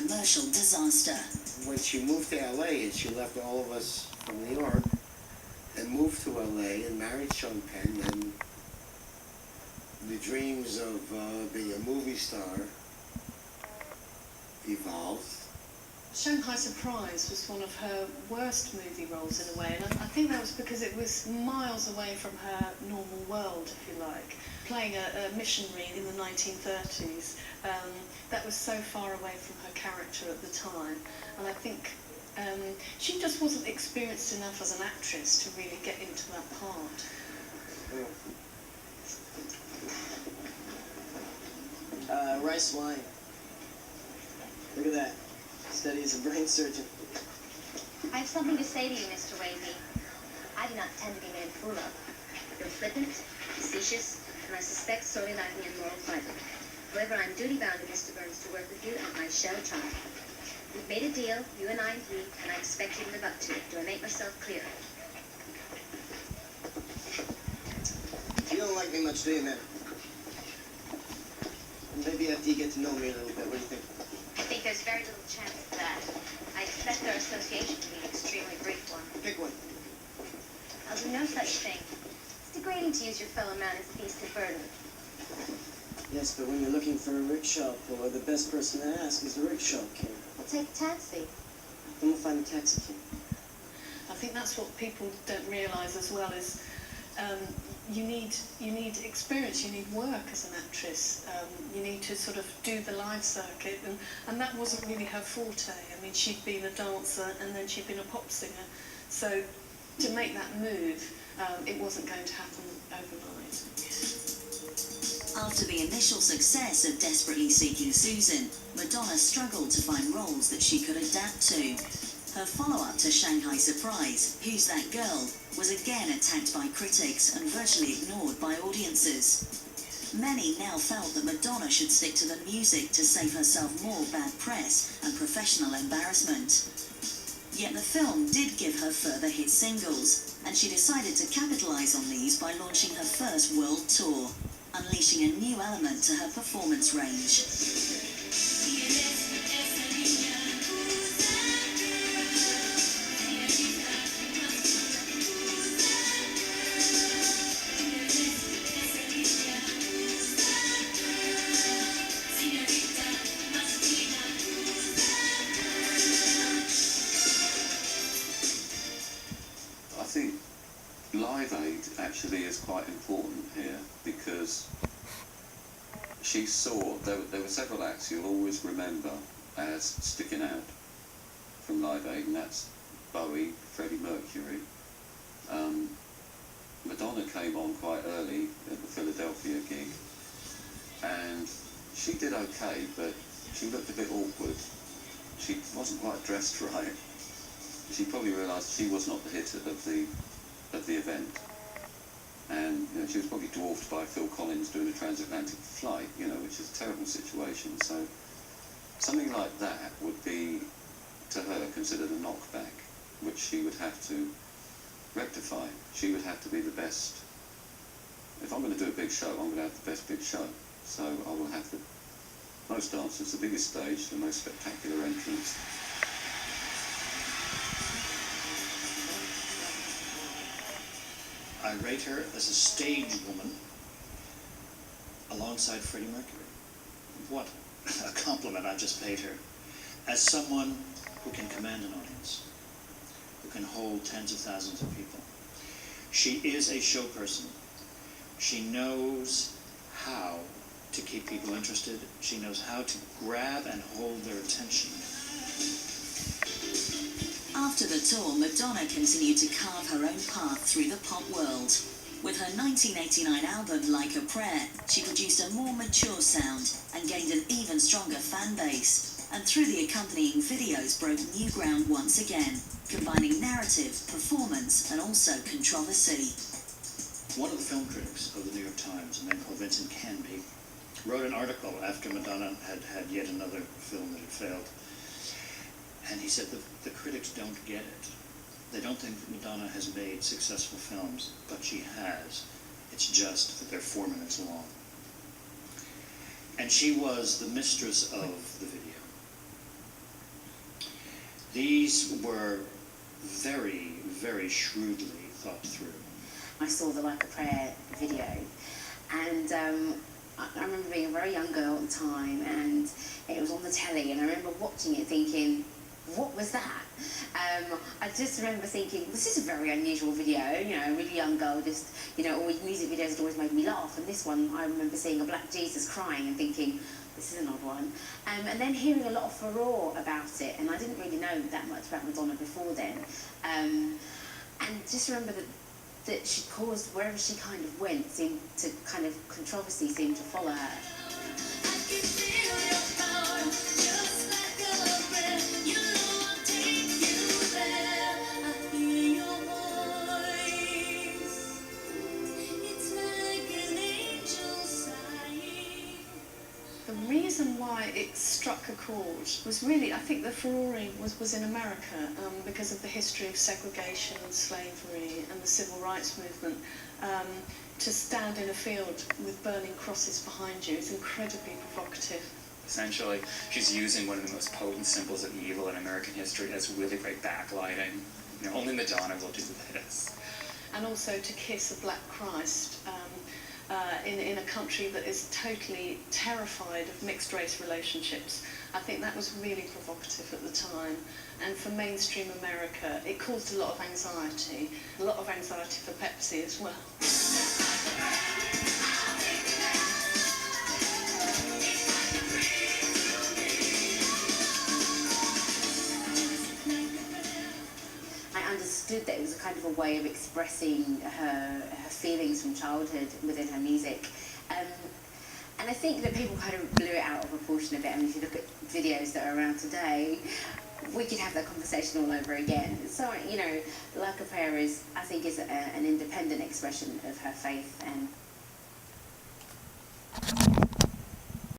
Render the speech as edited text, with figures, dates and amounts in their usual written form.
commercial disaster. When she moved to LA and she left all of us from New York and moved to LA and married Sean Penn, and the dreams of being a movie star evolved. Shanghai Surprise was one of her worst movie roles in a way, and I think that was because it was miles away from her normal world, if you like. Playing a missionary in the 1930s, that was so far away from her character at the time, and I think she just wasn't experienced enough as an actress to really get into that part. Rice wine. Look at that. Steady as a brain surgeon. I have something to say to you, Mr. Wavy. I do not intend to be made a fool of. You're flippant, facetious, and I suspect sorely lacking in moral fiber. However, I'm duty-bound to Mr. Burns to work with you, and I shall try. We've made a deal, you and I and he, and I expect you to live up to it. Do I make myself clear? You don't like me much, do you, man? Maybe after you get to know me a little bit, what do you think? I think there's very little chance of that. I expect our association to be an extremely brief one. Pick one. I'll do no such thing. It's degrading to use your fellow man as a beast of burden. Yes, but when you're looking for a rickshaw puller, the best person to ask is the rickshaw king. I'll take a taxi. Then we'll find a taxi king. I think that's what people don't realise as well is you need experience, you need work as an actress. You need to sort of do the live circuit, and that wasn't really her forte. I mean, she'd been a dancer and then she'd been a pop singer, so to make that move, it wasn't going to happen overnight. After the initial success of Desperately Seeking Susan, Madonna struggled to find roles that she could adapt to. Her follow-up to Shanghai Surprise, Who's That Girl?, was again attacked by critics and virtually ignored by audiences. Many now felt that Madonna should stick to the music to save herself more bad press and professional embarrassment. Yet the film did give her further hit singles, and she decided to capitalise on these by launching her first world tour, unleashing a new element to her performance range. I think Live Aid actually is quite important here because she saw, there were several acts you'll always remember as sticking out from Live Aid, and that's Bowie, Freddie Mercury. Madonna came on quite early at the Philadelphia gig, and she did okay, but she looked a bit awkward. She wasn't quite dressed right. She probably realised she was not the hit of the event, and she was probably dwarfed by Phil Collins doing a transatlantic flight, which is a terrible situation. So something like that would be, to her, considered a knockback, which she would have to rectify. She would have to be the best. If I'm going to do a big show, I'm going to have the best big show. So I will have the most dancers, the biggest stage, the most spectacular entrance. I rate her as a stage woman alongside Freddie Mercury. What a compliment I just paid her. As someone who can command an audience, who can hold tens of thousands of people. She is a show person. She knows how to keep people interested. She knows how to grab and hold their attention. After the tour, Madonna continued to carve her own path through the pop world. With her 1989 album, Like a Prayer, she produced a more mature sound and gained an even stronger fan base. And through the accompanying videos, broke new ground once again, combining narrative, performance, and also controversy. One of the film critics of the New York Times, a man called Vincent Canby, wrote an article after Madonna had yet another film that had failed. And he said the critics don't get it. They don't think that Madonna has made successful films, but she has. It's just that they're 4 minutes long. And she was the mistress of the video. These were very, very shrewdly thought through. I saw the Like a Prayer video, and I remember being a very young girl at the time, and it was on the telly, and I remember watching it thinking, what was that? I just remember thinking, this is a very unusual video, you know, a really young girl, just, you know, always music videos had always made me laugh, and this one, I remember seeing a black Jesus crying and thinking, this is an odd one. And then hearing a lot of furore about it, and I didn't really know that much about Madonna before then. And just remember that she caused, wherever she kind of went, seemed to kind of, controversy seemed to follow her. The reason why it struck a chord was really, I think the furore was in America because of the history of segregation and slavery and the civil rights movement. To stand in a field with burning crosses behind you is incredibly provocative. Essentially, she's using one of the most potent symbols of evil in American history as really great backlighting. You know, only Madonna will do this. And also to kiss a black Christ in a country that is totally terrified of mixed race relationships. I think that was really provocative at the time. And for mainstream America, it caused a lot of anxiety for Pepsi as well. I understood that it was a kind of a way of expressing her feelings from childhood within her music. And I think that people kind of blew it out of proportion a bit. I mean, if you look at videos that are around today, we could have that conversation all over again. So, you know, Like a Prayer is, I think, is an independent expression of her faith and